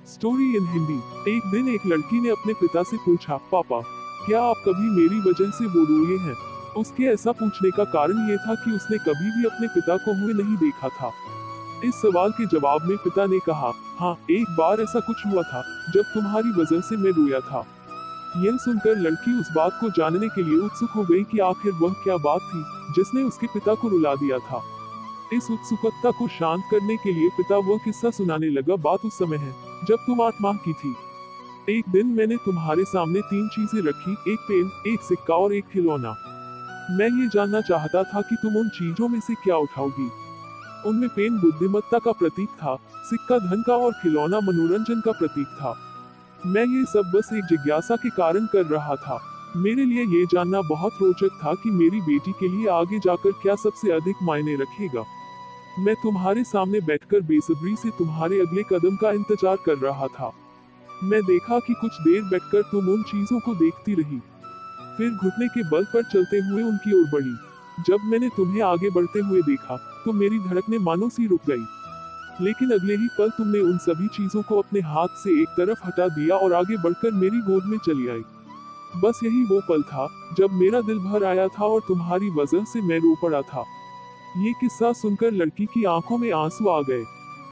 Story in Hindi. एक दिन एक लड़की ने अपने पिता से पूछा, पापा, क्या आप कभी मेरी वजह से वो रोए हैं? उसके ऐसा पूछने का कारण ये था कि उसने कभी भी अपने पिता को हुए नहीं देखा था। इस सवाल के जवाब में पिता ने कहा, हाँ, एक बार ऐसा कुछ हुआ था जब तुम्हारी वजह से मैं रोया था। यह सुनकर लड़की उस बात को जानने के लिए उत्सुक हो गई कि आखिर वह क्या बात थी जिसने उसके पिता को रुला दिया था। इस उत्सुकता को शांत करने के लिए पिता वह किस्सा सुनाने लगा। बात उस समय है जब तुम 8 माह की थी। एक दिन मैंने तुम्हारे सामने 3 चीजें रखी, एक पेन, एक सिक्का और एक खिलौना। मैं ये जानना चाहता था कि तुम उन चीजों में से क्या उठाओगी। उनमें पेन बुद्धिमत्ता का प्रतीक था, सिक्का धन का और खिलौना मनोरंजन का प्रतीक था। मैं ये सब बस एक जिज्ञासा के कारण कर रहा था। मेरे लिए ये जानना बहुत रोचक था कि मेरी बेटी के लिए आगे जाकर क्या सबसे अधिक मायने रखेगा। मैं तुम्हारे सामने बैठकर बेसब्री से तुम्हारे अगले कदम का इंतजार कर रहा था। मैं देखा कि कुछ देर बैठकर तुम उन चीजों को देखती रही, फिर घुटने के बल पर चलते हुए उनकी ओर बढ़ी। जब मैंने तुम्हें आगे बढ़ते हुए देखा तो मेरी धड़कनें मानो सी रुक गई। लेकिन अगले ही पल तुमने उन सभी चीजों को अपने हाथ से एक तरफ हटा दिया और आगे बढ़कर मेरी गोद में चली आई। बस यही वो पल था जब मेरा दिल भर आया था और तुम्हारी वजह से मैं रो पड़ा था। ये किस्सा सुनकर लड़की की आंखों में आंसू आ गए।